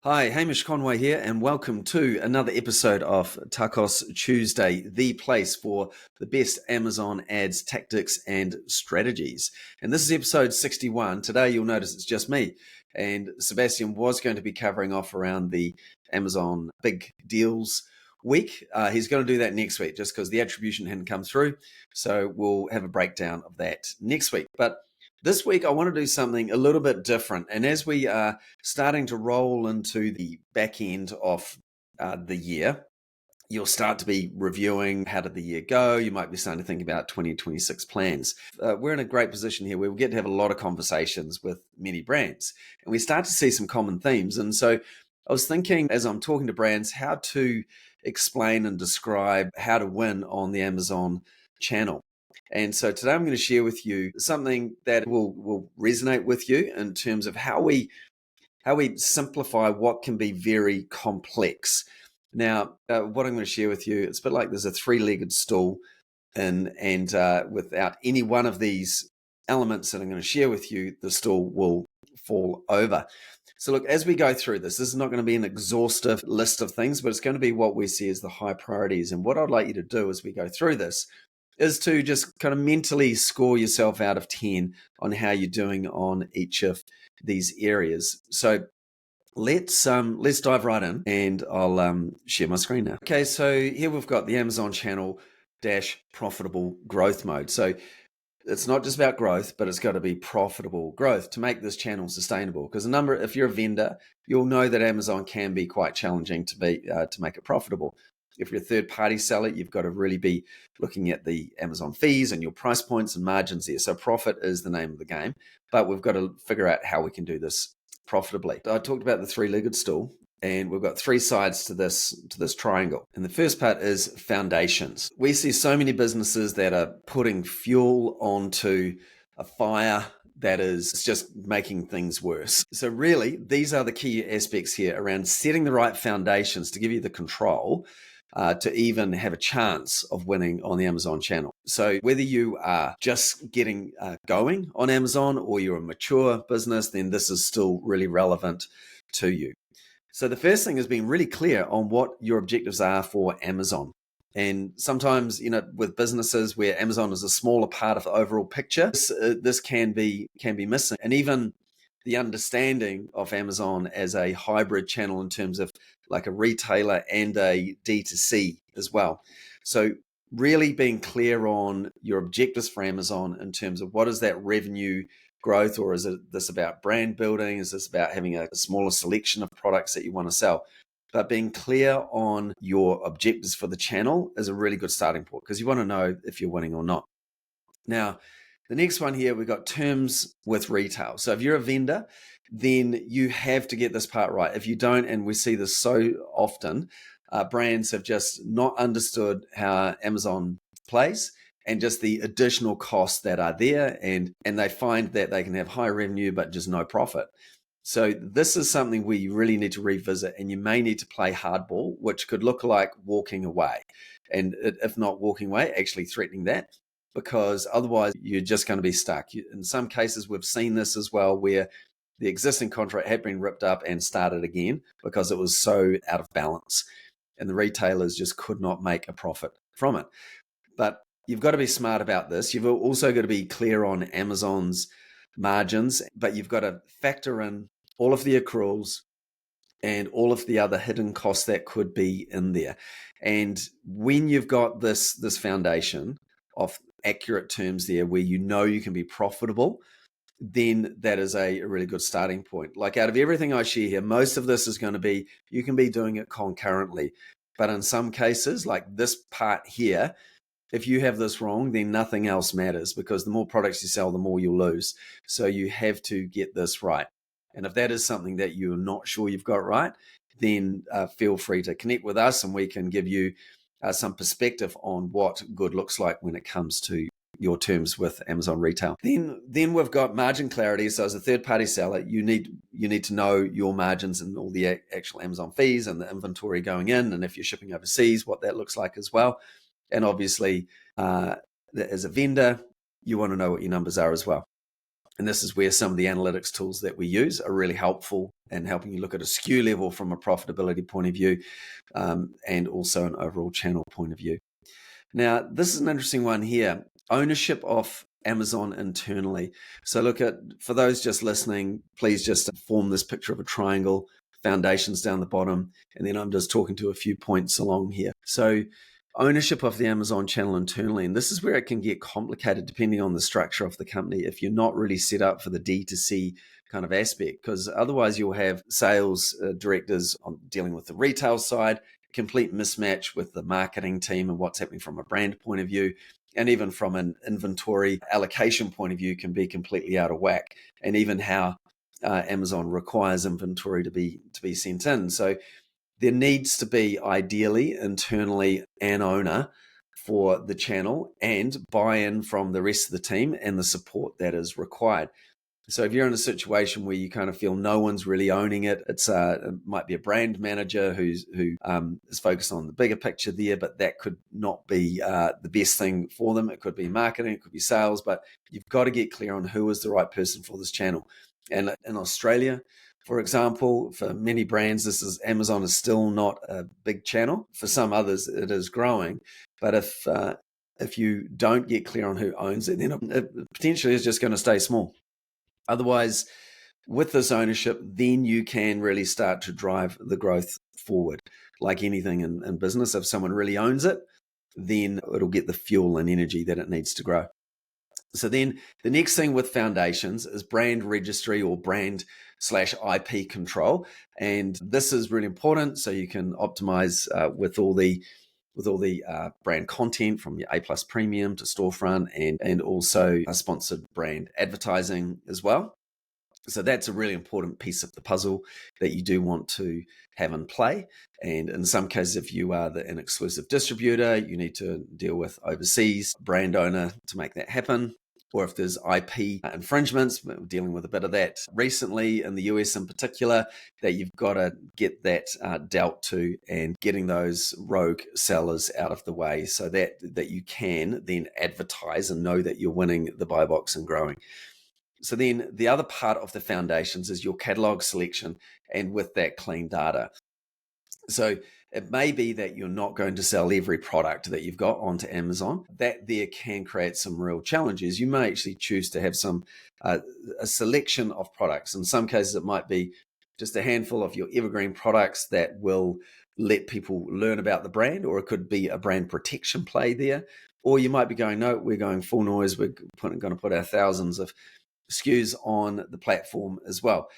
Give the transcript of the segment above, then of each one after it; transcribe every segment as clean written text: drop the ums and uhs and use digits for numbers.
Hi, Hamish Conway here, and welcome to another episode of TACOS Tuesday, the place for the best Amazon ads tactics and strategies. And this is episode 61. Today, you'll notice it's just me, and Sebastian was going to be covering off around the Amazon Big Deals week. He's going to do that next week just because the attribution hadn't come through. So we'll have a breakdown of that next week. But this week, I want to do something a little bit different. And as we are starting to roll into the back end of the year, you'll start to be reviewing how did the year go. You might be starting to think about 2026 plans. We're in a great position here where we get to have a lot of conversations with many brands, and we start to see some common themes. And so I was thinking, as I'm talking to brands, how to explain and describe how to win on the Amazon channel. And so today I'm going to share with you something that will resonate with you in terms of how we simplify what can be very complex. Now, what I'm going to share with you, it's a bit like there's a three-legged stool, and without any one of these elements that I'm going to share with you, the stool will fall over. So look, as we go through this is not going to be an exhaustive list of things, but it's going to be what we see as the high priorities. And what I'd like you to do as we go through this is to just kind of mentally score yourself out of 10 on how you're doing on each of these areas. So let's dive right in, and I'll share my screen now. Okay, so here we've got the Amazon channel - profitable growth mode. So it's not just about growth, but it's got to be profitable growth to make this channel sustainable. Because if you're a vendor, you'll know that Amazon can be quite challenging to make it profitable. If you're a third-party seller, you've got to really be looking at the Amazon fees and your price points and margins there. So profit is the name of the game, but we've got to figure out how we can do this profitably. I talked about the three-legged stool, and we've got three sides to this triangle. And the first part is foundations. We see so many businesses that are putting fuel onto a fire that is just making things worse. So really, these are the key aspects here around setting the right foundations to give you the control to even have a chance of winning on the Amazon channel. So whether you are just getting going on Amazon or you're a mature business, then this is still really relevant to you. So the first thing is being really clear on what your objectives are for Amazon. And sometimes, with businesses where Amazon is a smaller part of the overall picture, this can be missing. And even the understanding of Amazon as a hybrid channel in terms of like a retailer and a D2C as well. So really being clear on your objectives for Amazon in terms of what is that revenue growth, or is this about brand building? Is this about having a smaller selection of products that you want to sell? But being clear on your objectives for the channel is a really good starting point, because you want to know if you're winning or not. Now, the next one here, we've got terms with retail. So if you're a vendor, then you have to get this part right. If you don't, and we see this so often, brands have just not understood how Amazon plays and just the additional costs that are there, and they find that they can have high revenue but just no profit. So this is something where you really need to revisit, and you may need to play hardball, which could look like walking away. And if not walking away, actually threatening that, because otherwise you're just going to be stuck. In some cases, we've seen this as well, where the existing contract had been ripped up and started again because it was so out of balance, and the retailers just could not make a profit from it. But you've got to be smart about this. You've also got to be clear on Amazon's margins, but you've got to factor in all of the accruals and all of the other hidden costs that could be in there. And when you've got this foundation of accurate terms there where you know you can be profitable, then that is a really good starting point. Like, out of everything I share here, most of this is going to be, you can be doing it concurrently. But in some cases, like this part here, if you have this wrong, then nothing else matters, because the more products you sell, the more you'll lose. So you have to get this right. And if that is something that you're not sure you've got right, then feel free to connect with us, and we can give you some perspective on what good looks like when it comes to your terms with Amazon retail. Then we've got margin clarity. So as a third-party seller, you need to know your margins and all the actual Amazon fees and the inventory going in, and if you're shipping overseas, what that looks like as well. And obviously, as a vendor, you want to know what your numbers are as well. And this is where some of the analytics tools that we use are really helpful in helping you look at a SKU level from a profitability point of view, and also an overall channel point of view. Now, this is an interesting one here. Ownership of Amazon internally. So for those just listening, please just form this picture of a triangle, foundations down the bottom, and then I'm just talking to a few points along here. So ownership of the Amazon channel internally, and this is where it can get complicated depending on the structure of the company if you're not really set up for the D2C kind of aspect, because otherwise you'll have sales directors dealing with the retail side, complete mismatch with the marketing team and what's happening from a brand point of view, and even from an inventory allocation point of view can be completely out of whack, and even how Amazon requires inventory to be sent in. So there needs to be ideally internally an owner for the channel and buy-in from the rest of the team and the support that is required. So if you're in a situation where you kind of feel no one's really owning it, it might be a brand manager who is focused on the bigger picture there, but that could not be the best thing for them. It could be marketing, it could be sales, but you've got to get clear on who is the right person for this channel. And in Australia, for example, for many brands, Amazon is still not a big channel. For some others, it is growing. But if you don't get clear on who owns it, then it potentially is just going to stay small. Otherwise, with this ownership, then you can really start to drive the growth forward. Like anything in business, if someone really owns it, then it'll get the fuel and energy that it needs to grow. So then the next thing with foundations is brand registry or brand/IP control. And this is really important so you can optimize with all the brand content from your A+ premium to storefront and also a sponsored brand advertising as well. So that's a really important piece of the puzzle that you do want to have in play. And in some cases, if you are an exclusive distributor, you need to deal with overseas brand owner to make that happen. Or if there's IP infringements, we're dealing with a bit of that recently in the US in particular, that you've got to get that dealt to and getting those rogue sellers out of the way so that you can then advertise and know that you're winning the buy box and growing. So then the other part of the foundations is your catalog selection and with that clean data. So it may be that you're not going to sell every product that you've got onto Amazon. That there can create some real challenges. You may actually choose to have a selection of products. In some cases, it might be just a handful of your evergreen products that will let people learn about the brand, or it could be a brand protection play there. Or you might be going, no, we're going full noise. We're going to put our thousands of SKUs on the platform as well.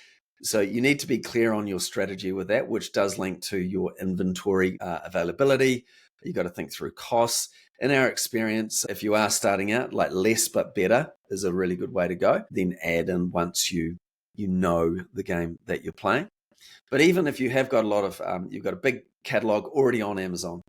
So you need to be clear on your strategy with that, which does link to your inventory availability. You've got to think through costs. In our experience, if you are starting out, like less but better is a really good way to go. Then add in once you know the game that you're playing. But even if you have got you've got a big catalog already on Amazon,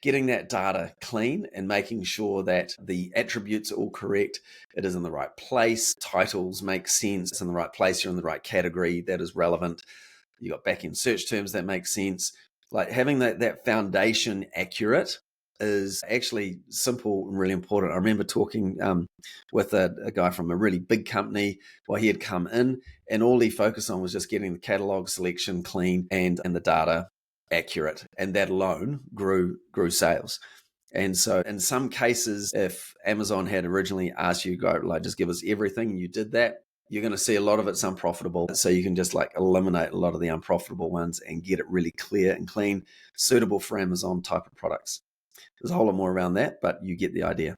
getting that data clean and making sure that the attributes are all correct, it is in the right place, titles make sense, it's in the right place, you're in the right category that is relevant, you got back-end search terms that make sense. Like having that foundation accurate is actually simple and really important. I remember talking with a guy from a really big company while he had come in, and all he focused on was just getting the catalog selection clean and the data accurate, and that alone grew sales. And so in some cases, if Amazon had originally asked you go like just give us everything and you did that, you're going to see a lot of it's unprofitable. So you can just like eliminate a lot of the unprofitable ones and get it really clear and clean, suitable for Amazon type of products. There's a whole lot more around that, but you get the idea.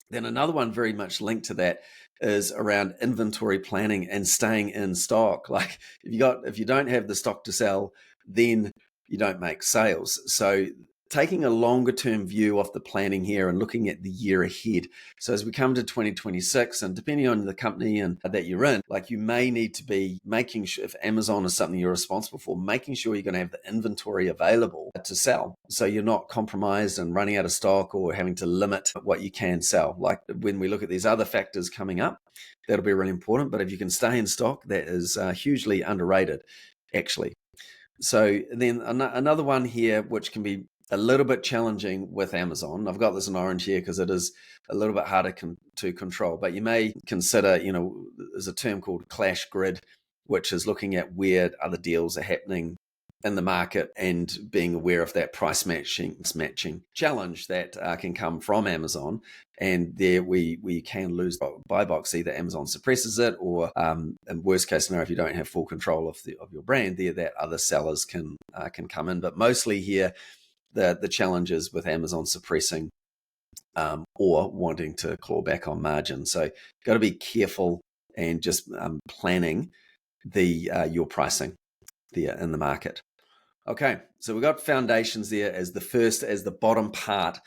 Then another one very much linked to that is around inventory planning and staying in stock. Like if you don't have the stock to sell, then you don't make sales. So taking a longer term view of the planning here and looking at the year ahead. So as we come to 2026, and depending on the company and that you're in, like you may need to be making sure, if Amazon is something you're responsible for, making sure you're going to have the inventory available to sell. So you're not compromised and running out of stock or having to limit what you can sell. Like when we look at these other factors coming up, that'll be really important. But if you can stay in stock, that is hugely underrated, actually. So then another one here, which can be a little bit challenging with Amazon. I've got this in orange here because it is a little bit harder to control, but you may consider, there's a term called clash grid, which is looking at where other deals are happening in the market and being aware of that price matching challenge that can come from Amazon. And there we can lose buy box. Either Amazon suppresses it, or in worst case scenario, if you don't have full control of your brand there, that other sellers can come in. But mostly here, the challenges with Amazon suppressing or wanting to claw back on margin. So got to be careful and just planning your pricing there in the market. Okay, so we've got foundations there as the bottom part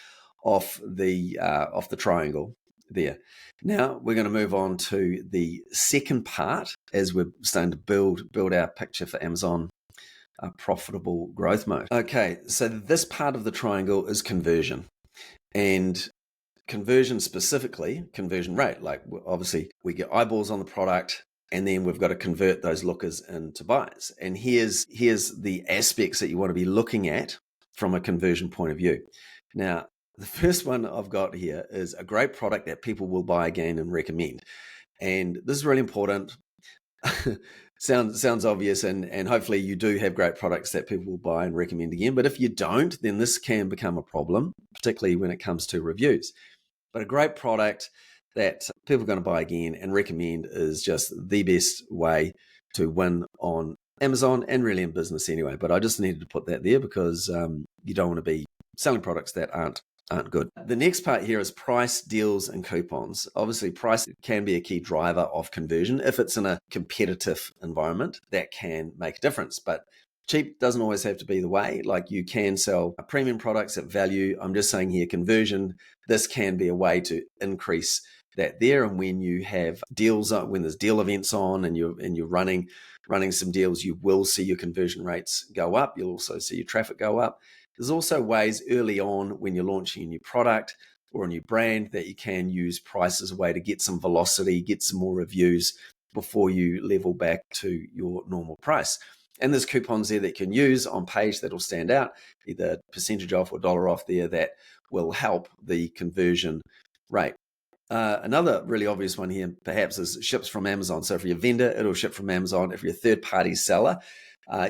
of the triangle there. Now we're going to move on to the second part as we're starting to build our picture for Amazon profitable growth mode. Okay, so this part of the triangle is conversion, and conversion specifically, conversion rate. Like obviously we get eyeballs on the product, and then we've got to convert those lookers into buyers. And here's the aspects that you want to be looking at from a conversion point of view. Now, the first one I've got here is a great product that people will buy again and recommend. And this is really important. Sounds obvious, and hopefully you do have great products that people will buy and recommend again. But if you don't, then this can become a problem, particularly when it comes to reviews. But a great product that people are going to buy again and recommend is just the best way to win on Amazon and really in business anyway. But I just needed to put that there because you don't want to be selling products that aren't good. The next part here is price, deals, and coupons. Obviously, price can be a key driver of conversion. If it's in a competitive environment, that can make a difference. But cheap doesn't always have to be the way. Like you can sell premium products at value. I'm just saying here, conversion, this can be a way to increase that there. And when you have deals, when there's deal events on and you're running some deals, you will see your conversion rates go up. You'll also see your traffic go up. There's also ways early on when you're launching a new product or a new brand that you can use price as a way to get some velocity, get some more reviews before you level back to your normal price. And there's coupons there that you can use on page that'll stand out, either percentage off or dollar off there, that will help the conversion rate. Another really obvious one here perhaps is ships from Amazon. So if you're a vendor, it'll ship from Amazon. If you're a third-party seller,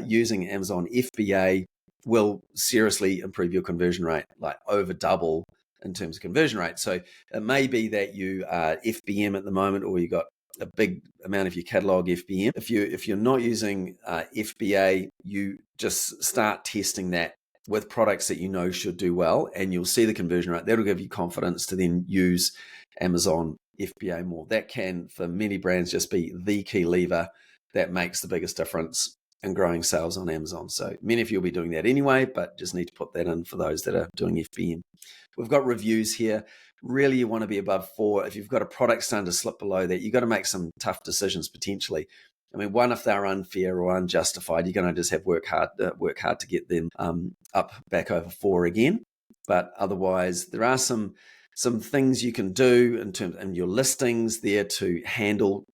using Amazon FBA will seriously improve your conversion rate, like over double in terms of conversion rate. So it may be that you are FBM at the moment, or you got a big amount of your catalog FBM. If you're not using FBA, you just start testing that with products that you know should do well, and you'll see the conversion rate. That'll give you confidence to then use Amazon FBA more. That can, for many brands, just be the key lever that makes the biggest difference in growing sales on Amazon. So many of you will be doing that anyway, but just need to put that in for those that are doing FBM. We've got reviews here. Really, you want to be above 4. If you've got a product starting to slip below that, you've got to make some tough decisions potentially. I mean, one, if they're unfair or unjustified, you're going to just have work hard to get them up back over 4 again. But otherwise, there are some things you can do in your listings there to handle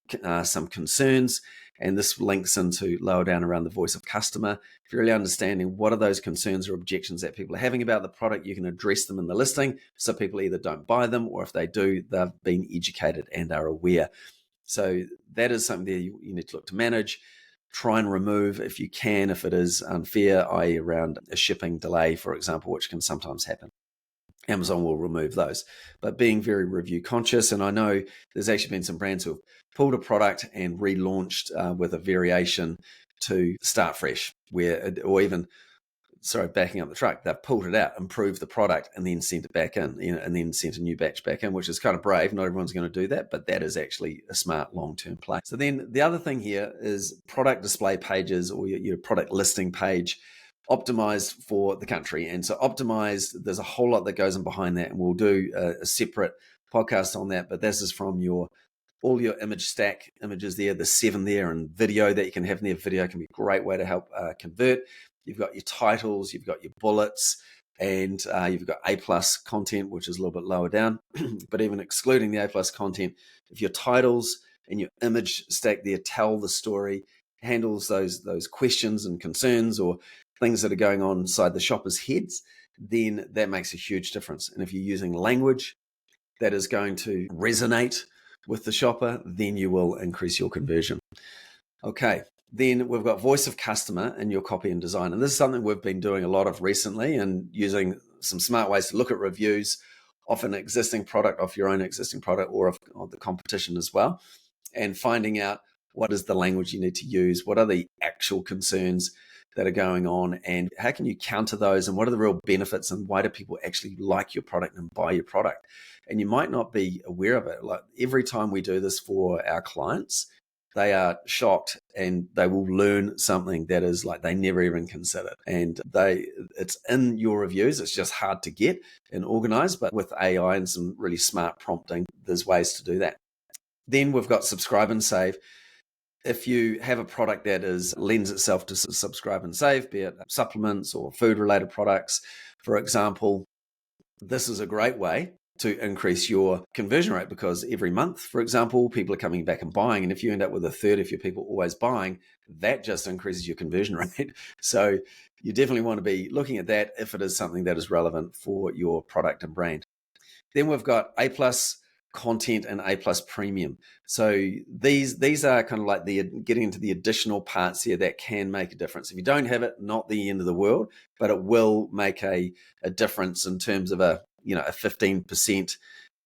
some concerns. And this links into lower down around the voice of customer. If you're really understanding what are those concerns or objections that people are having about the product, you can address them in the listing. So people either don't buy them, or if they do, they've been educated and are aware. So that is something that you need to look to manage. Try and remove, if you can, if it is unfair, i.e. around a shipping delay, for example, which can sometimes happen. Amazon will remove those, but being very review conscious. And I know there's actually been some brands who have pulled a product and relaunched with a variation to start fresh, backing up the truck. They've pulled it out, improved the product, and then sent it back in, and then sent a new batch back in, which is kind of brave. Not everyone's going to do that, but that is actually a smart long-term play. So then the other thing here is product display pages, or your product listing page, optimized for the country. And so optimized, there's a whole lot that goes in behind that, and we'll do a separate podcast on that. But this is from all your image stack images there, the 7 there, and video that you can have in there. Video can be a great way to help convert. You've got your titles, you've got your bullets, and you've got A+ content, which is a little bit lower down. But even excluding the A+ content, if your titles and your image stack there tell the story, handles those questions and concerns or things that are going on inside the shoppers' heads, then that makes a huge difference. And if you're using language that is going to resonate with the shopper, then you will increase your conversion. Okay, then we've got voice of customer in your copy and design. And this is something we've been doing a lot of recently and using some smart ways to look at reviews of an existing product, off your own existing product, or of the competition as well, and finding out what is the language you need to use, what are the actual concerns that are going on, and how can you counter those, and what are the real benefits, and why do people actually like your product and buy your product? And you might not be aware of it. Like every time we do this for our clients, they are shocked and they will learn something that is like they never even considered. And it's in your reviews. It's just hard to get and organize, but with AI and some really smart prompting, there's ways to do that. Then we've got subscribe and save. If you have a product that lends itself to subscribe and save, be it supplements or food related products, for example, this is a great way to increase your conversion rate, because every month, for example, people are coming back and buying. And if you end up with a third of your people always buying, that just increases your conversion rate. So you definitely want to be looking at that if it is something that is relevant for your product and brand. Then we've got A+ content and A+ premium. So these are kind of like getting into the additional parts here that can make a difference. If you don't have it, not the end of the world, but it will make a difference in terms of a 15%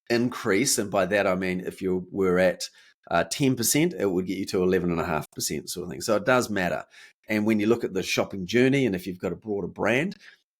increase. And by that, I mean, if you were at 10%, it would get you to 11.5% sort of thing. So it does matter. And when you look at the shopping journey, and if you've got a broader brand,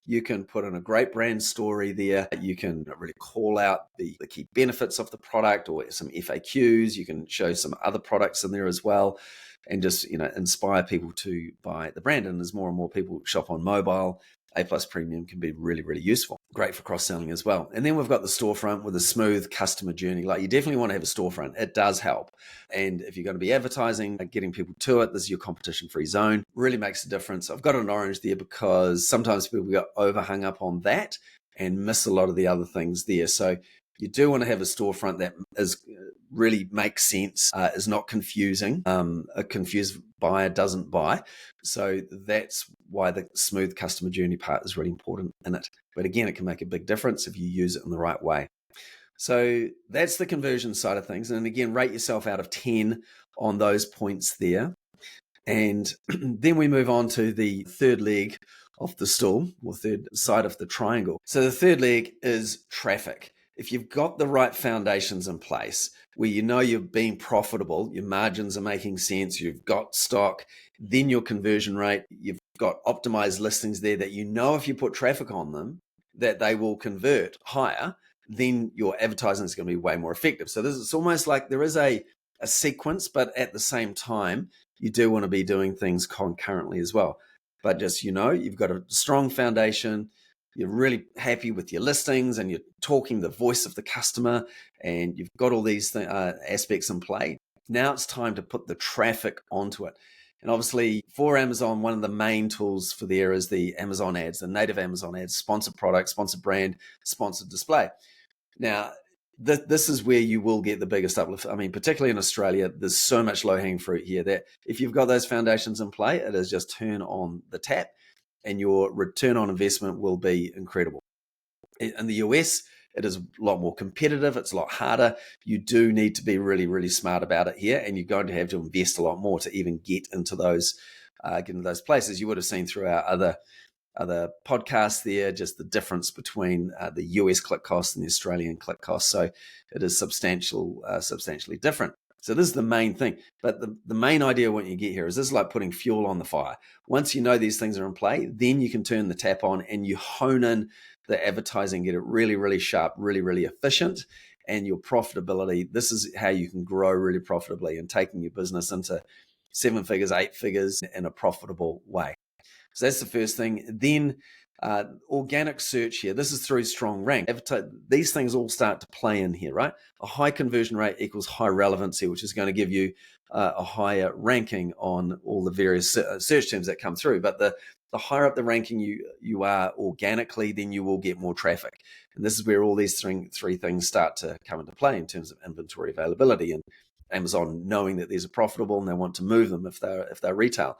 you can put in a great brand story there. You can really call out the key benefits of the product, or some FAQs. You can show some other products in there as well, and just inspire people to buy the brand. And as more and more people shop on mobile, A+ premium can be really, really useful. Great for cross-selling as well. And then we've got the storefront with a smooth customer journey. Like, you definitely want to have a storefront. It does help. And if you're going to be advertising, getting people to it, this is your competition-free zone. Really makes a difference. I've got an orange there because sometimes people get overhung up on that and miss a lot of the other things there. So you do want to have a storefront that really makes sense, is not confusing. A confused buyer doesn't buy. So that's why the smooth customer journey part is really important in it. But again, it can make a big difference if you use it in the right way. So that's the conversion side of things. And again, rate yourself out of 10 on those points there. And then we move on to the third leg of the stool, or third side of the triangle. So the third leg is traffic. If you've got the right foundations in place, where you're being profitable, your margins are making sense, you've got stock, then your conversion rate, you've got optimized listings there that if you put traffic on them, that they will convert higher, then your advertising is going to be way more effective. So it's almost like there is a sequence, but at the same time, you do want to be doing things concurrently as well. But just, you've got a strong foundation, you're really happy with your listings, and you're talking the voice of the customer, and you've got all these aspects in play. Now it's time to put the traffic onto it. And obviously for Amazon, one of the main tools for there is the Amazon ads, the native Amazon ads, sponsored product, sponsored brand, sponsored display. Now, this is where you will get the biggest uplift. I mean, particularly in Australia, there's so much low-hanging fruit here that if you've got those foundations in play, it is just turn on the tap and your return on investment will be incredible. In the US, it is a lot more competitive. It's a lot harder. You do need to be really, really smart about it here, and you're going to have to invest a lot more to even get into those places. You would have seen through our other podcasts there, just the difference between the US click cost and the Australian click cost. So it is substantially different. So this is the main thing. But the main idea when you get here is this is like putting fuel on the fire. Once you know these things are in play, then you can turn the tap on and you hone in the advertising, get it really, really sharp, really, really efficient. And your profitability, this is how you can grow really profitably and taking your business into 7 figures, 8 figures in a profitable way. So that's the first thing. Then organic search here. This is through strong rank. These things all start to play in here, right? A high conversion rate equals high relevancy, which is going to give you a higher ranking on all the various search terms that come through. But the higher up the ranking you are organically, then you will get more traffic. And this is where all these three things start to come into play in terms of inventory availability and Amazon knowing that these are profitable and they want to move them if they're retail.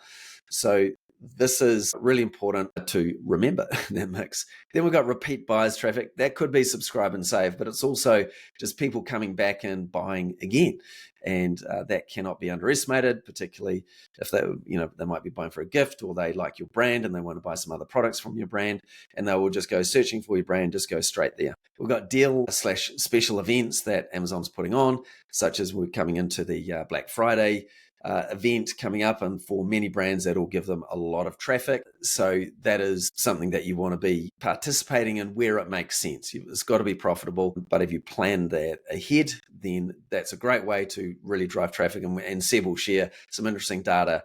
So this is really important to remember in that mix. Then we've got repeat buyers traffic. That could be subscribe and save, but it's also just people coming back and buying again. And that cannot be underestimated, particularly if they might be buying for a gift, or they like your brand and they want to buy some other products from your brand, and they will just go searching for your brand, just go straight there. We've got deal/special events that Amazon's putting on, such as we're coming into the Black Friday event coming up, and for many brands that will give them a lot of traffic. So that is something that you want to be participating in where it makes sense. It's got to be profitable, but if you plan that ahead, then that's a great way to really drive traffic. And Seb will share some interesting data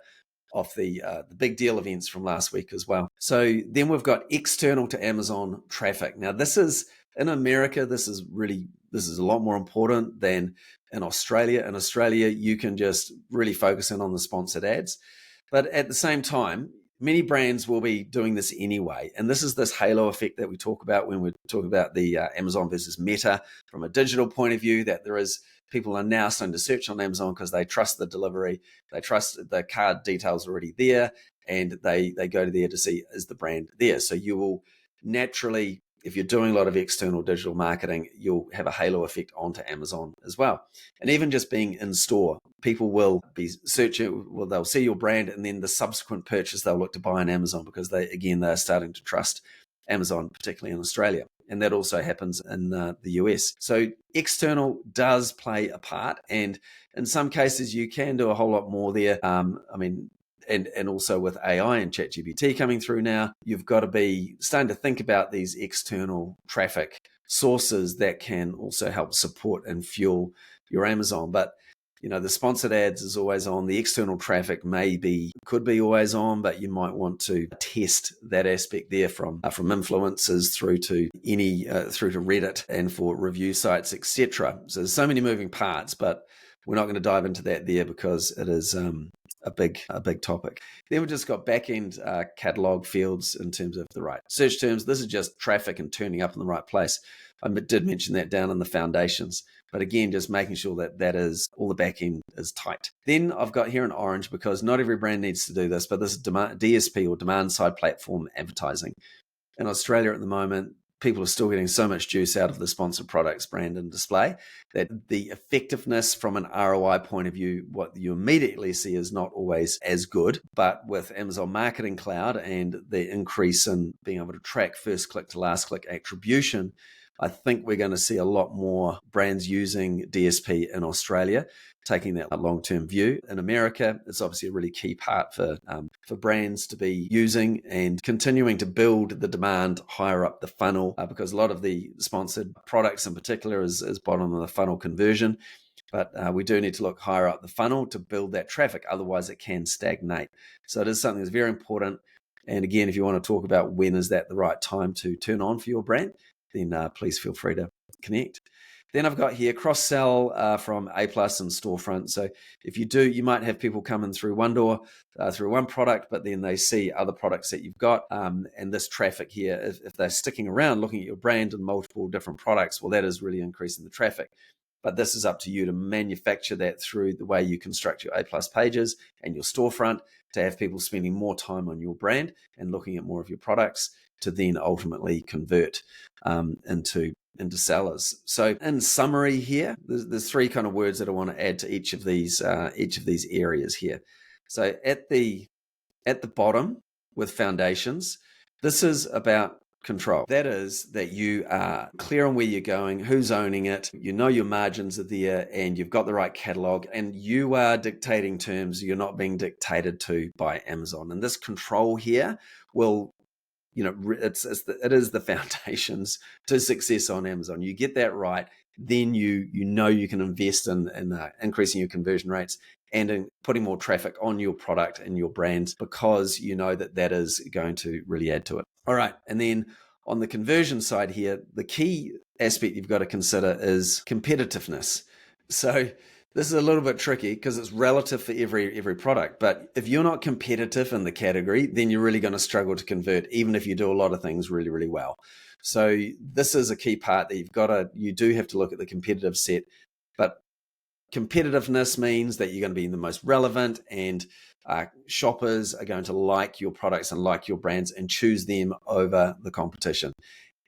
off the big deal events from last week as well. So then we've got external to Amazon traffic. Now this is, in America, this is a lot more important than in Australia. In Australia, you can just really focus in on the sponsored ads. But at the same time, many brands will be doing this anyway. And this is this halo effect that we talk about when we talk about the Amazon versus Meta from a digital point of view, that people are now starting to search on Amazon because they trust the delivery, they trust the card details already there, and they go to there to see, is the brand there? So you will naturally, if you're doing a lot of external digital marketing, you'll have a halo effect onto Amazon as well. And even just being in store, people will be searching, they'll see your brand, and then the subsequent purchase they'll look to buy on Amazon because they're starting to trust Amazon, particularly in Australia. And that also happens in the US. So external does play a part. And in some cases, you can do a whole lot more there. And also with AI and ChatGPT coming through now, you've got to be starting to think about these external traffic sources that can also help support and fuel your Amazon. But the sponsored ads is always on. The external traffic could be always on, but you might want to test that aspect there from influencers through to Reddit and for review sites, etc. So there's so many moving parts, but we're not going to dive into that there because it is a big topic. Then we've just got back-end catalog fields in terms of the right search terms. This is just traffic and turning up in the right place. I did mention that down in the foundations, but again, just making sure that is all the back-end is tight. Then I've got here in orange, because not every brand needs to do this, but this is DSP or demand side platform advertising. In Australia at the moment, people are still getting so much juice out of the sponsored products, brand and display, that the effectiveness from an ROI point of view, what you immediately see is not always as good. But with Amazon Marketing Cloud and the increase in being able to track first click to last click attribution, I think we're going to see a lot more brands using DSP in Australia, taking that long-term view. In America, it's obviously a really key part for brands to be using and continuing to build the demand higher up the funnel, because a lot of the sponsored products in particular is bottom of the funnel conversion. But we do need to look higher up the funnel to build that traffic. Otherwise, it can stagnate. So it is something that's very important. And again, if you want to talk about when is that the right time to turn on for your brand, then please feel free to connect. Then I've got here cross-sell from A+ and Storefront. So if you do, you might have people come in through one door, through one product, but then they see other products that you've got. And this traffic here, if they're sticking around looking at your brand and multiple different products, well, that is really increasing the traffic. But this is up to you to manufacture that through the way you construct your A+ pages and your storefront to have people spending more time on your brand and looking at more of your products to then ultimately convert into sellers. So in summary here, there's three kind of words that I want to add to each of these areas here. So at the bottom with foundations, this is about control. That is that you are clear on where you're going, who's owning it, you know your margins are there, and you've got the right catalog, and you are dictating terms. You're not being dictated to by Amazon. And this control here will, it is the foundations to success on Amazon. You get that right, then you can invest in increasing your conversion rates and in putting more traffic on your product and your brand, because you know that is going to really add to it. All right, and then on the conversion side here, the key aspect you've got to consider is competitiveness. So this is a little bit tricky because it's relative for every product. But if you're not competitive in the category, then you're really going to struggle to convert, even if you do a lot of things really, really well. So this is a key part that you do have to look at the competitive set. But competitiveness means that you're going to be the most relevant and shoppers are going to like your products and like your brands and choose them over the competition.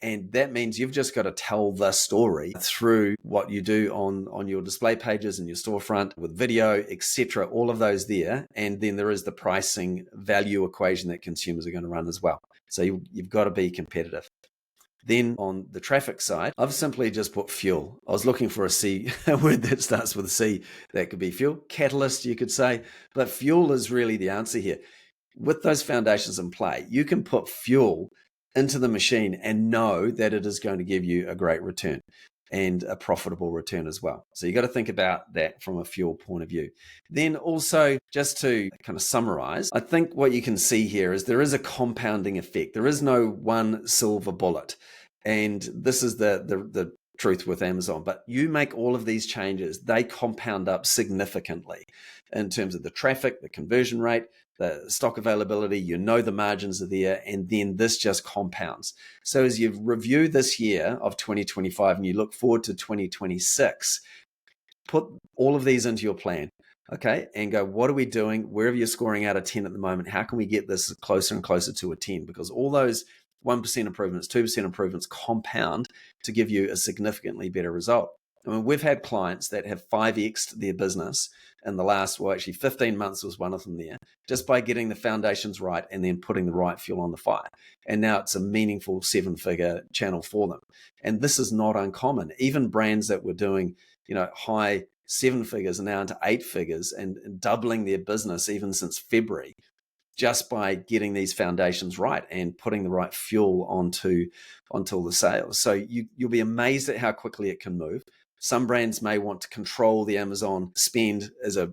And that means you've just got to tell the story through what you do on your display pages and your storefront with video, etc., all of those there. And then there is the pricing value equation that consumers are going to run as well. So you've got to be competitive. Then on the traffic side, I've simply just put fuel. I was looking for a word that starts with a C. That could be fuel, catalyst, you could say. But fuel is really the answer here. With those foundations in play, you can put fuel into the machine and know that it is going to give you a great return and a profitable return as well. So you got to think about that from a fuel point of view. Then also, just to kind of summarize, I think what you can see here is there is a compounding effect. There is no one silver bullet. And this is the truth with Amazon. But you make all of these changes, they compound up significantly in terms of the traffic, the conversion rate, the stock availability, the margins are there, and then this just compounds. So as you review this year of 2025 and you look forward to 2026, put all of these into your plan, okay, and go, what are we doing? Wherever you're scoring out of 10 at the moment, how can we get this closer and closer to a 10? Because all those 1% improvements, 2% improvements compound to give you a significantly better result. I mean, we've had clients that have 5x'd their business in the last, 15 months was one of them there, just by getting the foundations right and then putting the right fuel on the fire. And now it's a meaningful 7-figure channel for them. And this is not uncommon. Even brands that were doing, high 7 figures are now into 8 figures and doubling their business even since February, just by getting these foundations right and putting the right fuel onto the sales. So you'll be amazed at how quickly it can move. Some brands may want to control the Amazon spend as a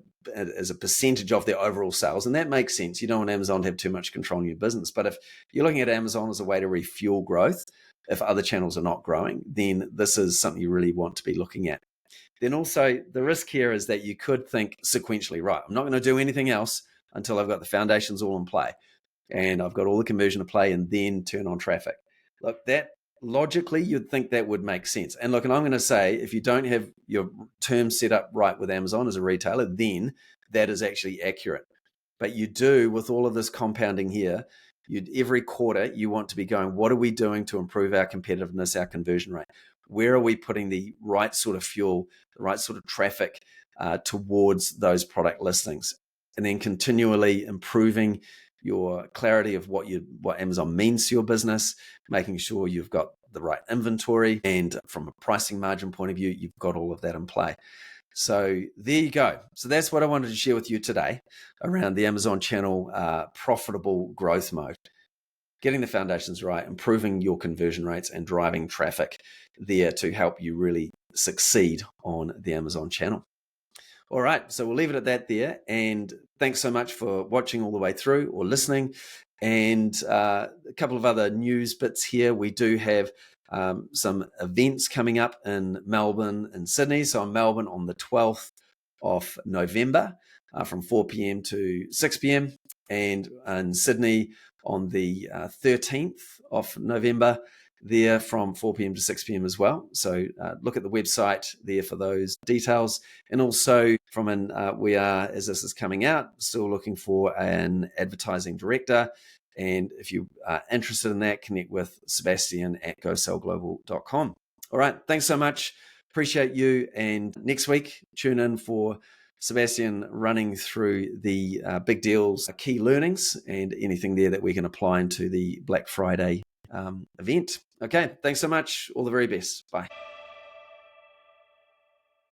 percentage of their overall sales, and that makes sense. You don't want Amazon to have too much control in your business. But if you're looking at Amazon as a way to refuel growth, if other channels are not growing, then this is something you really want to be looking at. Then also the risk here is that you could think sequentially, right, I'm not going to do anything else until I've got the foundations all in play and I've got all the conversion to play and then turn on traffic. Look, that logically, you'd think that would make sense. And look, and I'm going to say, if you don't have your terms set up right with Amazon as a retailer, then that is actually accurate. But you do, with all of this compounding here, every quarter, you want to be going, what are we doing to improve our competitiveness, our conversion rate? Where are we putting the right sort of fuel, the right sort of traffic towards those product listings? And then continually improving your clarity of what Amazon means to your business, making sure you've got the right inventory, and from a pricing margin point of view, you've got all of that in play. So there you go. So that's what I wanted to share with you today around the Amazon channel profitable growth mode. Getting the foundations right, improving your conversion rates, and driving traffic there to help you really succeed on the Amazon channel. All right, so we'll leave it at that there. And thanks so much for watching all the way through or listening. And a couple of other news bits here. We do have some events coming up in Melbourne and Sydney. So in Melbourne on the 12th of November from 4 p.m. to 6 p.m. And in Sydney on the 13th of November there from 4 p.m. to 6 p.m. as well. So look at the website there for those details. And also we are, as this is coming out, still looking for an advertising director. And if you are interested in that, connect with Sebastian at GoSellGlobal.com. All right, thanks so much. Appreciate you. And next week, tune in for Sebastian running through the big deals, key learnings, and anything there that we can apply into the Black Friday event. Okay, thanks so much. All the very best. Bye.